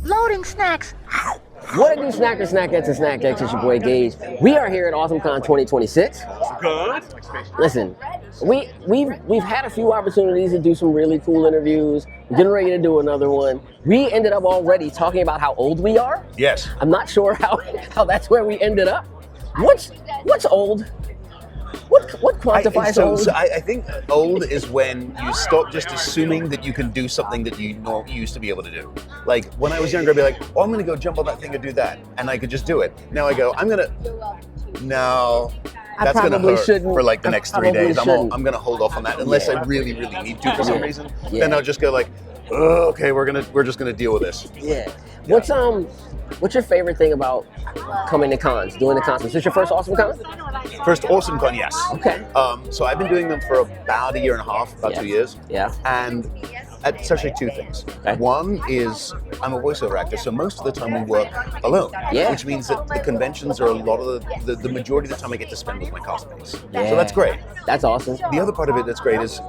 Loading snacks. What it do, Snackers, Snackettes, and Snack X? It's your boy Gage. We are here at AwesomeCon 2026. Good. Listen, we've had a few opportunities to do some really cool interviews. We're getting ready to do another one. We ended up already talking about how old we are. Yes. I'm not sure how that's where we ended up. What's old? What quantifies old? So I think old is when you stop just assuming that you can do something that you used to be able to do. Like when I was younger, I'd be like, oh, I'm going to go jump on that thing and do that. And I could just do it. Now I go, no, that's going to hurt for like the next 3 days. I'm going to hold off on that unless I really, really need to for some reason. Yeah. Then I'll just go like, oh, okay, we're just going to deal with this. Yeah. What's your favorite thing about coming to cons, doing the cons? Is this your first AwesomeCon? First AwesomeCon, yes. Okay. So I've been doing them for about a year and a half, about 2 years. Yeah. And it's actually two things. Okay. One is I'm a voiceover actor, so most of the time we work alone. Yeah. Which means that the conventions are a lot of the majority of the time I get to spend with my castmates. Yeah. So that's great. That's awesome. The other part of it that's great is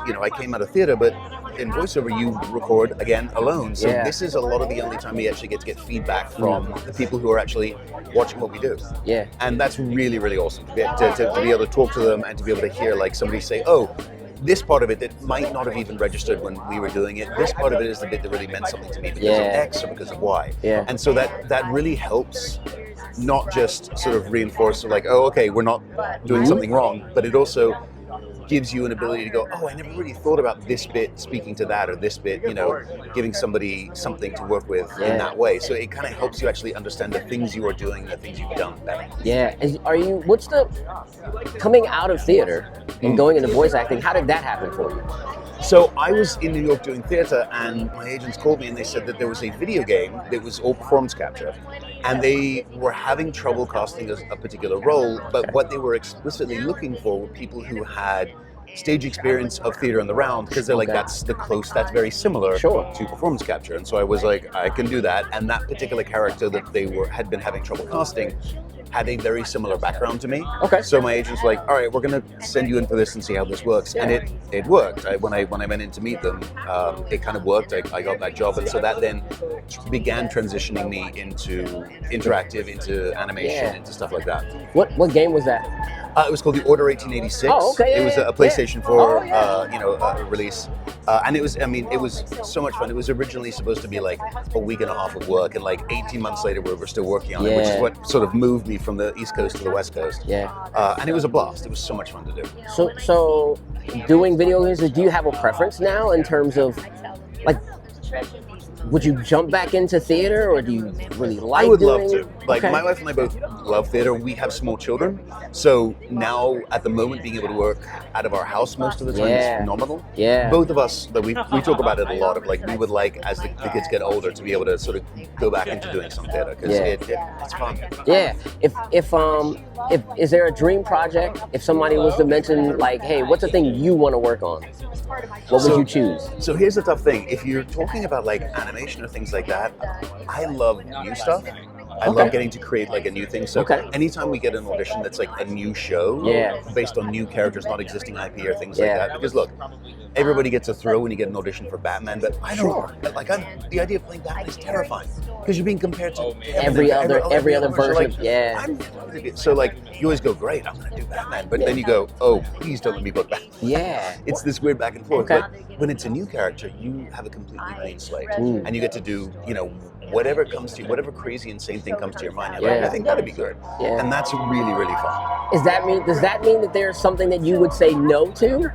I came out of theater, but in voiceover you record again alone. So this is a lot of the only time we actually get to get feedback from the people who are actually watching what we do. Yeah. And that's really, really awesome to be able to talk to them and to be able to hear like somebody say, oh, this part of it that might not have even registered when we were doing it, this part of it is the bit that really meant something to me because of X or because of Y. Yeah. And so that really helps not just sort of reinforce like, oh, okay, we're not doing something wrong, but it also gives you an ability to go, oh, I never really thought about this bit speaking to that or this bit, giving somebody something to work with in that way. So it kind of helps you actually understand the things you are doing, the things you've done better. Yeah. What's the coming out of theater and going into voice acting? How did that happen for you? So I was in New York doing theater and my agents called me and they said that there was a video game that was all performance capture and they were having trouble casting a particular role, but what they were explicitly looking for were people who had stage experience of theater on the round because they're like, that's that's very similar to performance capture. And so I was like, I can do that. And that particular character that they had been having trouble casting had a very similar background to me. Okay. So my agent's like, all right, we're going to send you in for this and see how this works. And it worked. When I went in to meet them, it kind of worked. I got that job. And so that then began transitioning me into interactive, into animation, into stuff like that. What game was that? It was called The Order 1886. Oh, okay. It was a PlayStation 4 release. And it was so much fun. It was originally supposed to be like a week and a half of work, and like 18 months later we were still working on it, which is what sort of moved me from the East Coast to the West Coast. Yeah. And it was a blast. It was so much fun to do. So doing video games, do you have a preference now in terms of, like, would you jump back into theater, or do you really like doing it? I would love to. Like, my wife and I both love theater. We have small children. So now, at the moment, being able to work out of our house most of the time is phenomenal. Yeah. Both of us, we talk about it a lot, of like, we would like, as the kids get older, to be able to sort of go back into doing some theater, because it's fun. Yeah. If is there a dream project, if somebody was to mention, like, hey, what's the thing you want to work on? What would you choose? So here's the tough thing. If you're talking about like animation or things like that, I love new stuff. I love getting to create like a new thing. So anytime we get an audition that's like a new show based on new characters, not existing IP or things like that. Because look, everybody gets a thrill when you get an audition for Batman, but I don't the idea of playing Batman is terrifying because you're being compared to every other version. Like, so like you always go, great, I'm gonna do Batman, but then you go, oh, please don't let me book Batman. Yeah. It's this weird back and forth. But when it's a new character, you have a completely clean slate, and you get to do, whatever comes to you, whatever crazy, insane thing comes to your mind, you're like, I think that'd be good. Yeah. And that's really, really fun. Does that mean that there's something that you would say no to?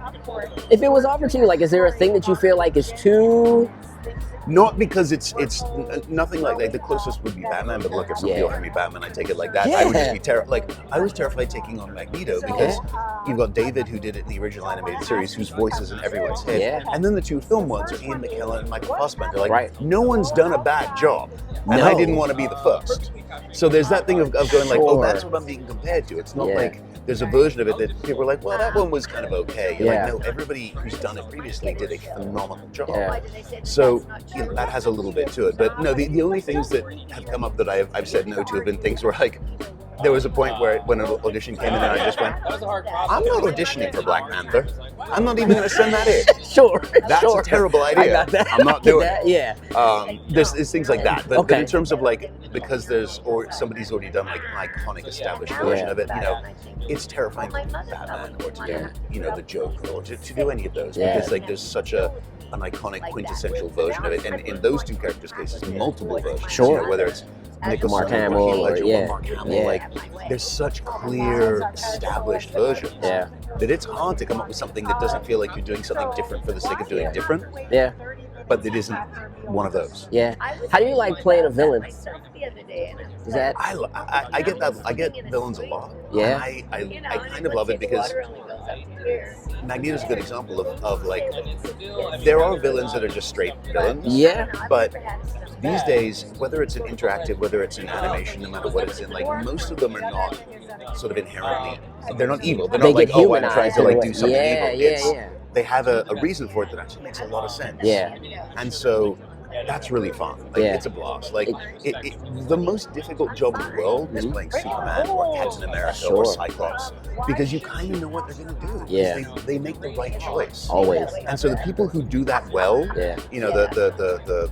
If it was offered to you, like, is there a thing that you feel like is too... Not because it's nothing like that. The closest would be Batman, but look, if somebody offered me Batman, I'd take it like that. I would just be terrified. Like, I was terrified taking on Magneto because you've got David, who did it in the original animated series, whose voice is in everyone's head. And then the two film ones are Ian McKellen and Michael Fassbender. Like, no one's done a bad job. And I didn't want to be the first. So there's that thing of going like, oh, that's what I'm being compared to. It's not like there's a version of it that people are like, well, that one was kind of okay. You're like, no, everybody who's done it previously did a phenomenal job. So that has a little bit to it. But no, the only things that have come up that I've said no to have been things where like, there was a point where when an audition came in and I just went, I'm not auditioning for Black Panther. I'm not even going to send that in. Sure. That's a terrible idea. I got that. I'm not doing that. it. Yeah. There's things like that. But in terms of like, because somebody's already done like an iconic established version of it, you know, it's terrifying to do Batman or to do, you know, the Joker or to do any of those because like there's such an iconic quintessential version of it, and in those two characters' cases, multiple versions. Sure. You know, whether it's Mark Hamill or Mark Hamill, like there's such clear established versions that it's hard to come up with something that doesn't feel like you're doing something different for the sake of doing different. Yeah. But it isn't one of those. Yeah. How do you like playing a villain? Is that? I get that. I get villains a lot. Yeah. I kind of love it because Magneto's a good example of like there are villains that are just straight villains. Yeah. But these days, whether it's an interactive, whether it's an animation, no matter what it's in, like most of them are not sort of inherently. They're not evil. They're not like, oh, I'm trying to like do something evil. They have a reason for it that actually makes a lot of sense. Yeah. And so that's really fun. Like it's a blast. Like the most difficult job in the world is playing Superman or Captain America or Cyclops because you kind of know what they're going to do. Yeah. They make the right choice. Always. And so the people who do that well, you know, the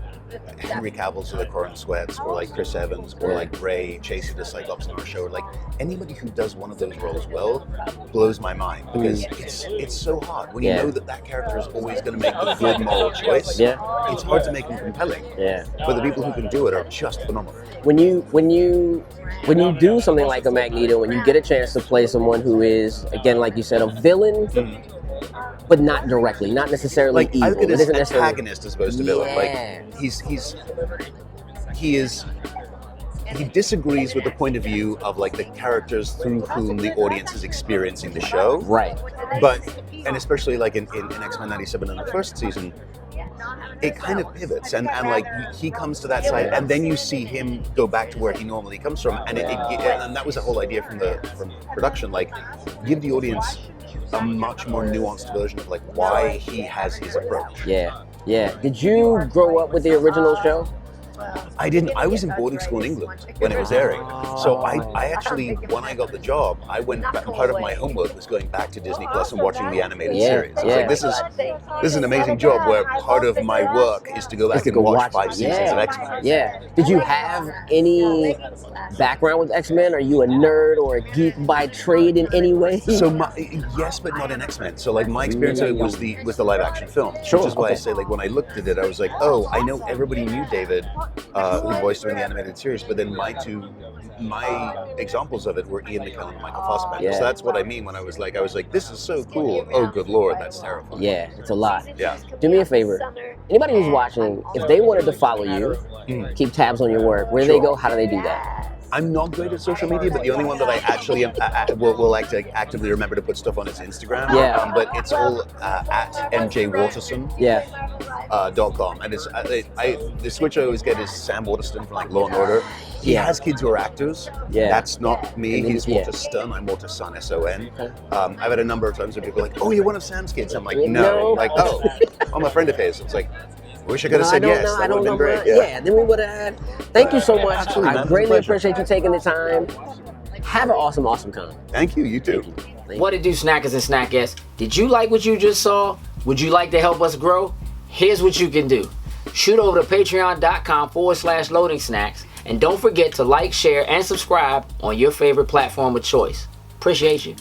Henry Cavill's or the Corin Sweats or like Chris Evans or like Ray chasing the Cyclops in our show, like anybody who does one of those roles well blows my mind because it's so hard when you know that character is always going to make the good moral choice. It's hard to make them compelling. But the people who can do it are just phenomenal. When you do something like a Magneto, when you get a chance to play someone who is, again, like you said, a villain. But not directly, not necessarily like, evil. I look at it as an antagonist as opposed to villain. Like he disagrees with the point of view of like the characters through whom the audience is experiencing the show. Right. And especially like in X-Men 97 in the first season, it kind of pivots and like he comes to that side and then you see him go back to where he normally comes from and and that was the whole idea from production, like give the audience a much more nuanced version of like why he has his approach. Yeah. Did you grow up with the original show? I didn't. I was in boarding school in England when it was airing. So I actually, when I got the job, I went back, part of my homework was going back to Disney Plus and watching the animated series. I was like, this is an amazing job where part of my work is to go back and watch 5 seasons of X-Men. Yeah. Did you have any background with X-Men? Are you a nerd or a geek by trade in any way? So yes, but not in X-Men. So like my experience of it was the live action film. Which is why I say like when I looked at it, I was like, oh, I know everybody knew David, who voiced her in the animated series, but then my examples of it were Ian McKellen and Michael Fassbender. So that's what I mean when I was like, this is so cool. Oh, good Lord, that's terrifying. Yeah, it's a lot. Yeah. Do me a favor. Anybody who's watching, if they wanted to follow you, keep tabs on your work, where do they go? How do they do that? I'm not great at social media, but the only one that I actually will like to actively remember to put stuff on is Instagram. But it's all at mjwaterson. .com. And it's the switch I always get is Sam Waterston from like Law and Order. He has kids who are actors. That's not me. He's Waterston. I'm Waterson, S-O-N. I've had a number of times where people are like, oh, you're one of Sam's kids. I'm like, no. Like, oh, I'm a friend of his. It's like, I wish I could have said yes. That would have been great. Then we would have had. Thank you so much. Absolutely, I greatly appreciate you taking the time. Have an awesome con. Thank you. You too. What it do, snackers and snackettes? Did you like what you just saw? Would you like to help us grow? Here's what you can do. Shoot over to patreon.com/loading snacks. And don't forget to like, share, and subscribe on your favorite platform of choice. Appreciate you.